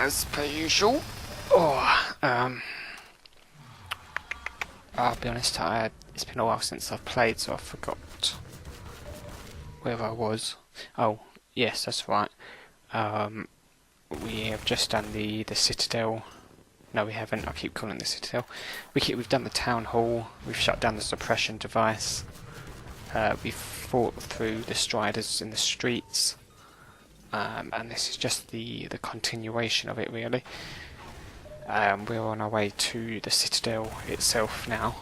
as per usual. Oh, I'll be honest, it's been a while since I've played, so I forgot where I was. Oh, yes, that's right. We have just done the Citadel. No, we haven't. I keep calling it the Citadel. We've done the town hall. We've shut down the suppression device. We've fought through the striders in the streets. And this is just the continuation of it, really. We're on our way to the Citadel itself now.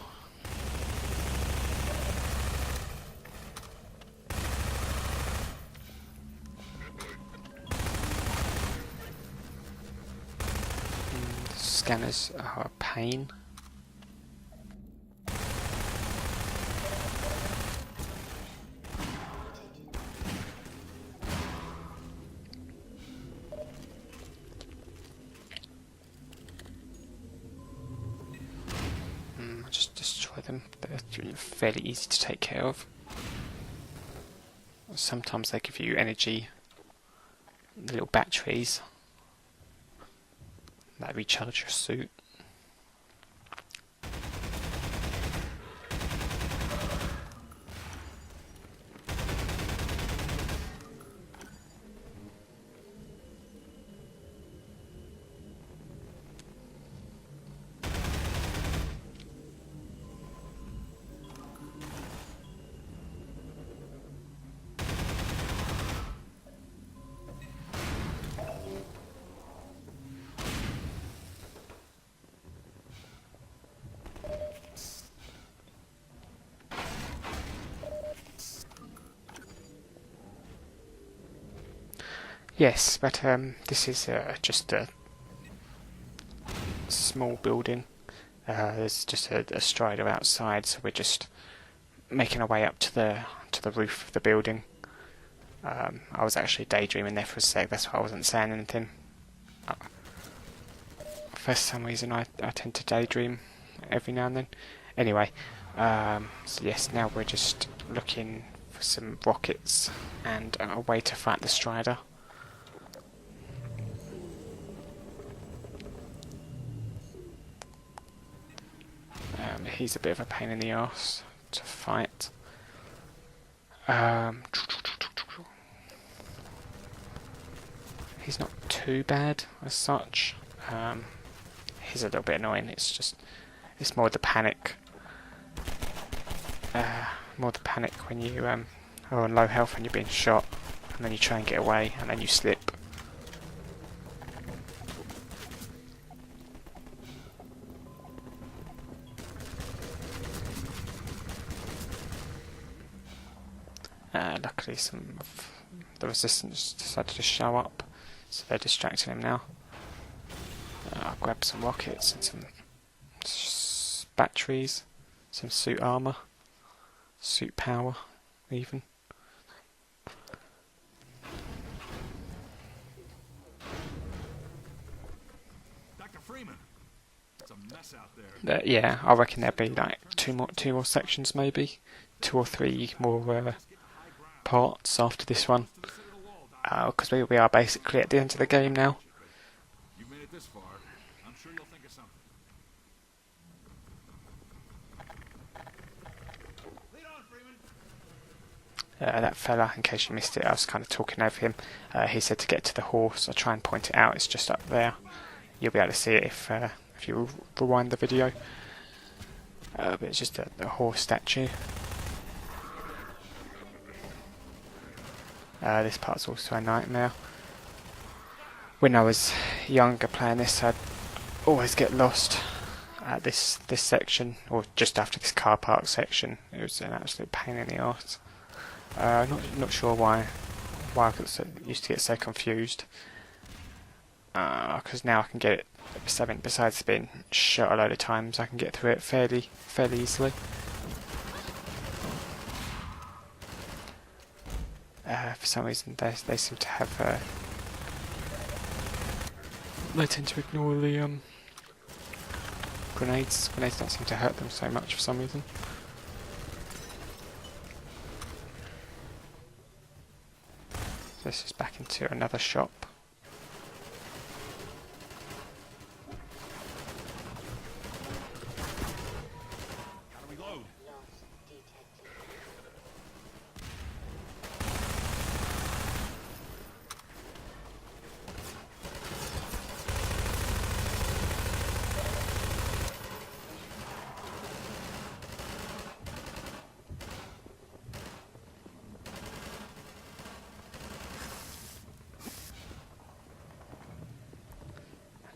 The scanners are a pain. Just destroy them. They're fairly easy to take care of. Sometimes they give you energy, the little batteries that recharge your suit. Yes, but this is just a small building. There's just a strider outside, so we're just making our way up to the roof of the building. I was actually daydreaming there for a sec. That's why I wasn't saying anything. For some reason, I tend to daydream every now and then. Anyway, so yes, now we're just looking for some rockets and a way to fight the strider. He's a bit of a pain in the arse to fight. He's not too bad as such. He's a little bit annoying. It's more the panic. More the panic when you are on low health and you're being shot, and then you try and get away, and then you slip. Luckily some of the resistance decided to show up, so they're distracting him now. I'll grab some rockets and some batteries, some suit armour, suit power even. Dr. Freeman, it's a mess out there. Yeah, I reckon there'll be like two more sections, maybe 2 or 3 more parts after this one, because we are basically at the end of the game now. You've made it this far. I'm sure you'll think of something. Lead on, Freeman. That fella, in case you missed it, I was kind of talking over him. He said to get to the horse. I'll try and point it out. It's just up there. You'll be able to see it if you rewind the video. But it's just a horse statue. This part's also a nightmare. When I was younger playing this, I'd always get lost at this section, or just after this car park section. It was an absolute pain in the arse. Not sure why I used to get so confused. Because now I can get it. Besides being shot a load of times, I can get through it fairly easily. For some reason, they seem to have. They tend to ignore the grenades. Grenades don't seem to hurt them so much for some reason. This is back into another shop.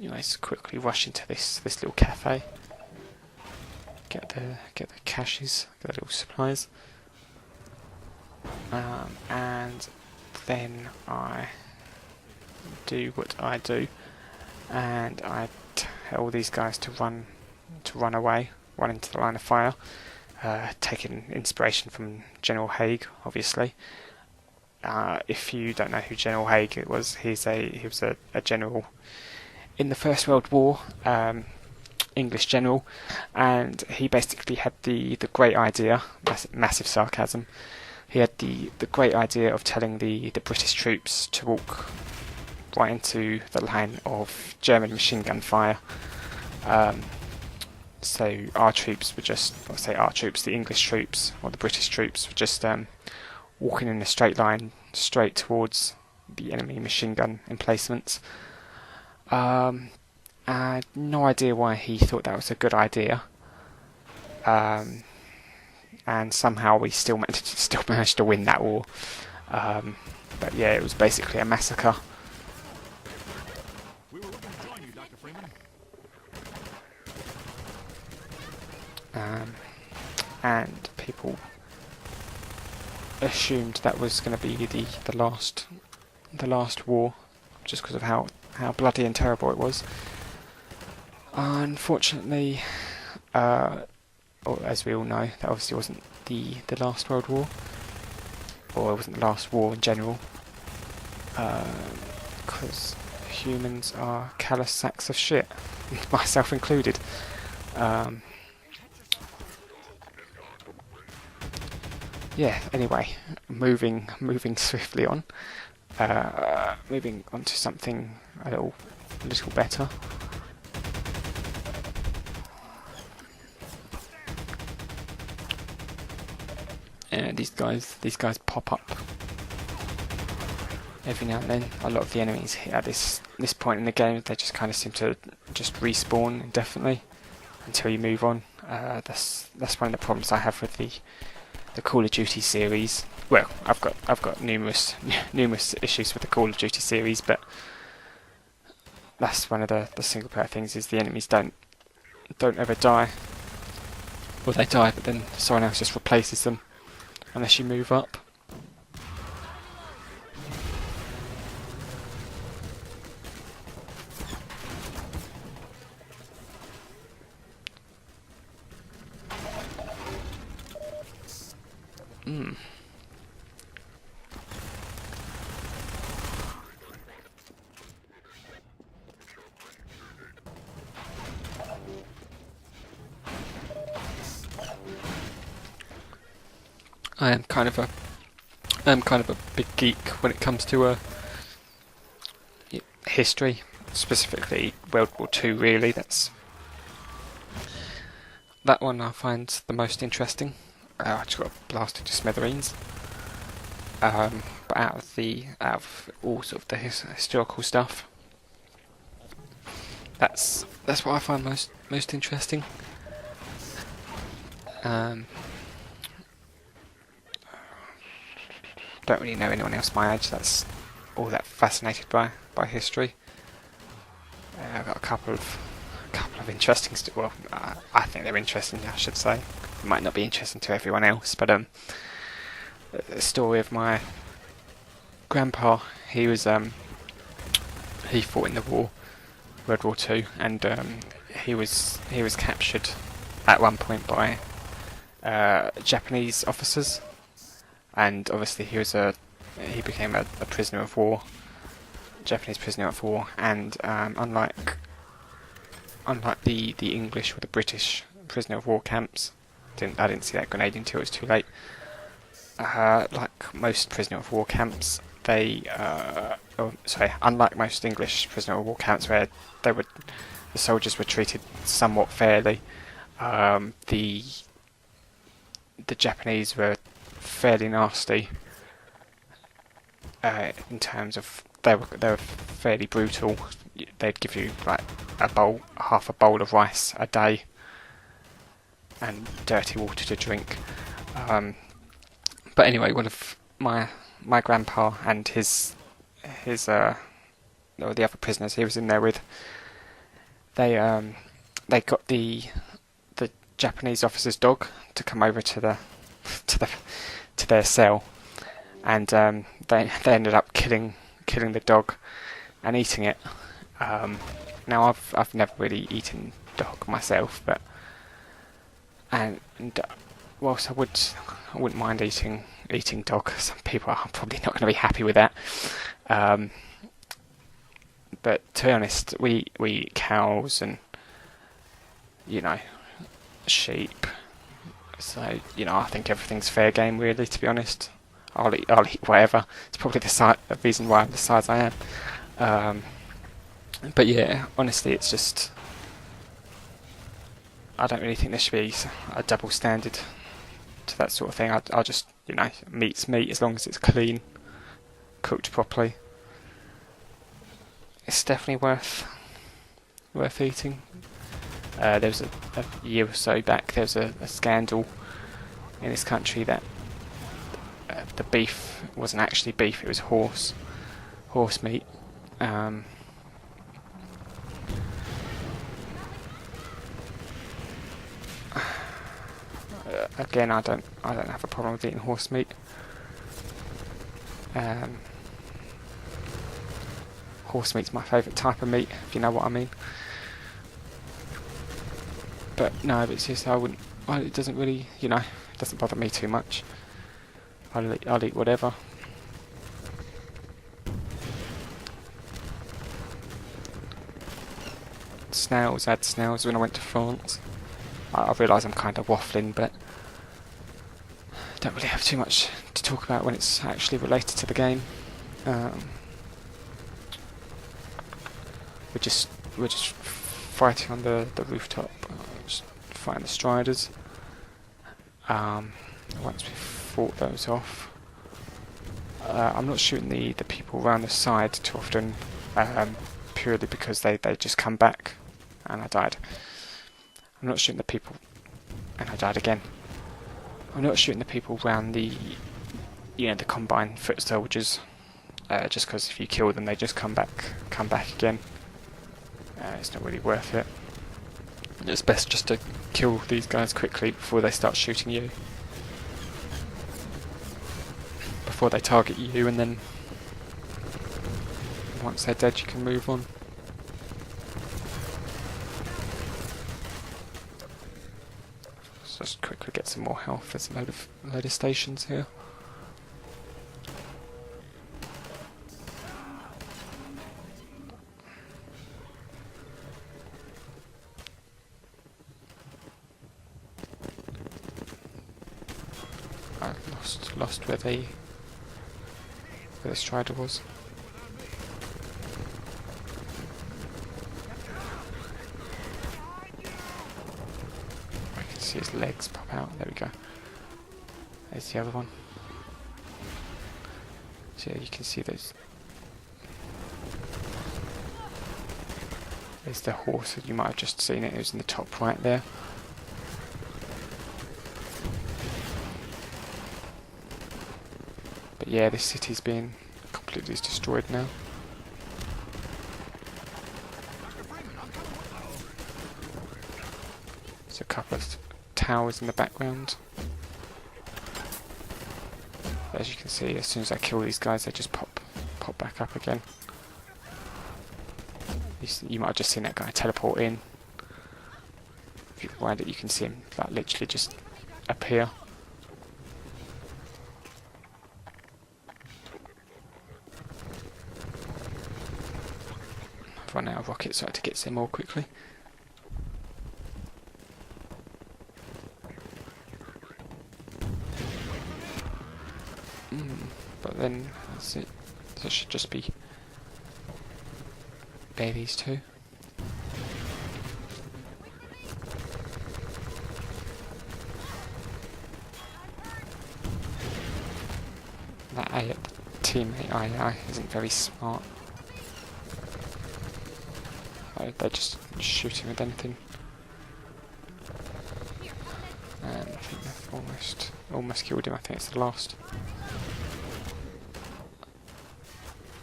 anyways, quickly rush into this little cafe. Get the caches, get the little supplies, and then I do what I do, and I tell these guys to run away, run into the line of fire, taking inspiration from General Haig, obviously. If you don't know who General Haig was, he was a general in the First World War, English general, and he basically had the great idea, massive sarcasm, he had the great idea of telling the British troops to walk right into the line of German machine gun fire. So our troops were just, I'll say our troops, the English troops or the British troops were just walking in a straight line straight towards the enemy machine gun emplacements. I had no idea why he thought that was a good idea, and somehow we still managed to win that war. But yeah, it was basically a massacre. We were looking to join you, Dr. Freeman. And people assumed that was going to be the last war, just because of how bloody and terrible it was. Unfortunately, as we all know, that obviously wasn't the last World War, or it wasn't the last war in general, because humans are callous sacks of shit, myself included. Yeah. Anyway, moving swiftly on. Moving on to something a little better. These guys pop up every now and then. A lot of the enemies at this point in the game, they just kind of seem to just respawn indefinitely until you move on. That's one of the problems I have with the Call of Duty series. Well, I've got numerous issues with the Call of Duty series, but that's one of the single player things, is the enemies don't ever die. Well, they die, but then someone else just replaces them unless you move up. I am kind of a big geek when it comes to history, specifically World War II. Really, that one I find the most interesting. I just got blasted to smithereens. But out of all sort of the historical stuff, that's what I find most interesting. Don't really know anyone else my age that's all that fascinated by history. I've got a couple of interesting I think they're interesting, I should say. It might not be interesting to everyone else, but the story of my grandpa. He was he fought in the war, World War II, and he was captured at one point by Japanese officers. And obviously he became a prisoner of war, Japanese prisoner of war, and unlike the English or the British prisoner of war camps, I didn't see that grenade until it was too late. Like most prisoner of war camps, unlike most English prisoner of war camps where the soldiers were treated somewhat fairly, the Japanese were fairly nasty in terms of they were fairly brutal. They'd give you like half a bowl of rice a day and dirty water to drink. But anyway, one of my grandpa and the other prisoners he was in there with, they got the Japanese officer's dog to come over to the to the to their cell, and they ended up killing the dog and eating it. Now I've never really eaten dog myself, but and whilst I wouldn't mind eating dog, some people are probably not going to be happy with that. But to be honest, we eat cows and sheep. So I think everything's fair game, really. To be honest, I'll eat whatever. It's probably the reason why I'm the size I am. But yeah, honestly, it's just I don't really think there should be a double standard to that sort of thing. I'll just meat's meat as long as it's clean, cooked properly. It's definitely worth eating. There was a year or so back, there was a scandal in this country that the beef wasn't actually beef, it was horse meat. Again, I don't have a problem with eating horse meat. Horse meat's my favourite type of meat, if you know what I mean. But no, it's just it doesn't really, it doesn't bother me too much. I'll eat whatever. Snails, I had snails when I went to France. I realise I'm kind of waffling, but I don't really have too much to talk about when it's actually related to the game. We're just fighting on the rooftop, just fighting the Striders. Once we've fought those off, I'm not shooting the people around the side too often, purely because they just come back, and I died. I'm not shooting the people, and I died again. I'm not shooting the people around the combined foot soldiers, just because if you kill them, they just come back again. It's not really worth it. It's best just to kill these guys quickly before they start shooting you. Before they target you, and then once they're dead you can move on. Let's just quickly get some more health. There's a load of stations here. I lost where the Strider was. I can see his legs pop out. There we go. There's the other one. So yeah, you can see there's the horse. You might have just seen it. It was in the top right there. But yeah, this city's being completely destroyed now. There's a couple of towers in the background. As you can see, as soon as I kill these guys, they just pop back up again. You might have just seen that guy teleport in. If you rewind it, you can see him literally just appear. I've run out of rockets, so I had to get some more quickly. But then that's it. So it should just be these two. That teammate AI isn't very smart. They're just shooting with anything. And I think they've almost killed him. I think it's the last.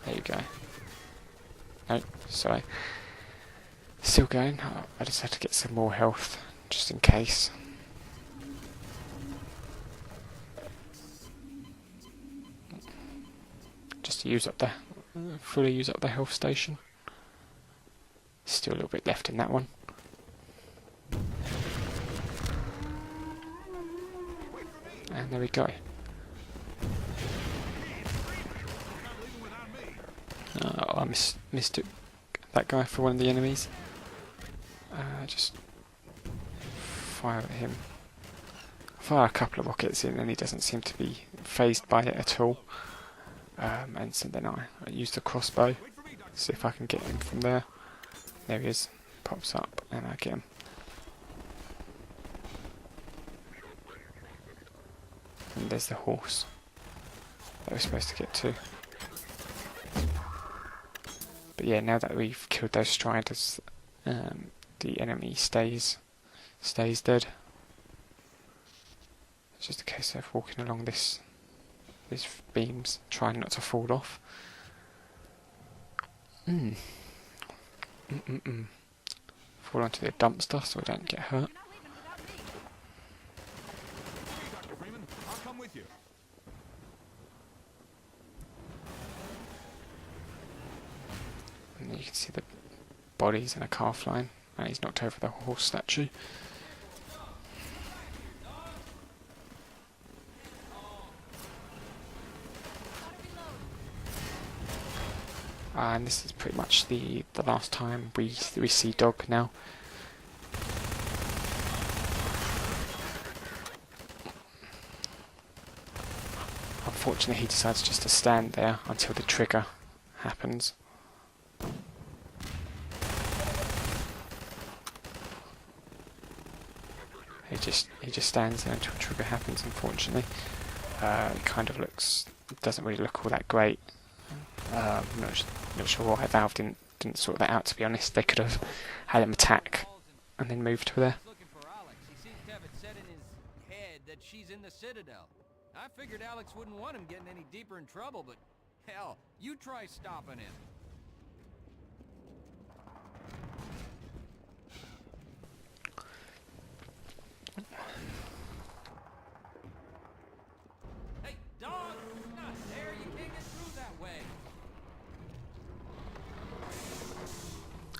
There you go. No, sorry. Still going. I just had to get some more health, just in case. Just to use up the fully use up the health station. Still a little bit left in that one. And there we go. Oh, I mistook that guy for one of the enemies. Just fire at him. Fire a couple of rockets in and he doesn't seem to be phased by it at all. And so then I use the crossbow, see if I can get him from there. There he is, pops up and I get him. And there's the horse that we're supposed to get to. But yeah, now that we've killed those striders, the enemy stays dead. It's just a case of walking along these beams, trying not to fall off. Fall onto the dumpster so I don't get hurt. Dr. Freeman, I'll come with you. And you can see the bodies in a calf line. And he's knocked over the horse statue. And this is pretty much the last time we see Dog now. Unfortunately, he decides just to stand there until the trigger happens. He just stands there until the trigger happens. Unfortunately, it kind of doesn't really look all that great. Not sure why Valve didn't sort that out. To be honest, they could have had him attack and then moved to there. Looking for Alex. He seems to have it set in his head that she's in the Citadel. I figured Alex wouldn't want him getting any deeper in trouble, but hell, you try stopping him. Hey, dog! Not there. You can't get through that way.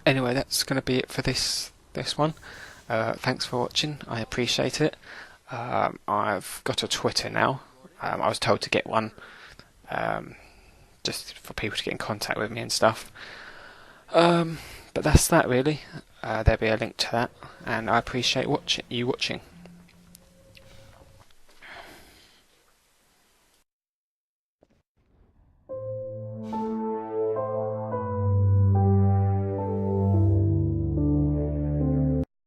Anyway, that's going to be it for this one. Thanks for watching. I appreciate it. I've got a Twitter now. I was told to get one, just for people to get in contact with me and stuff. But that's that really. There'll be a link to that, and I appreciate you watching.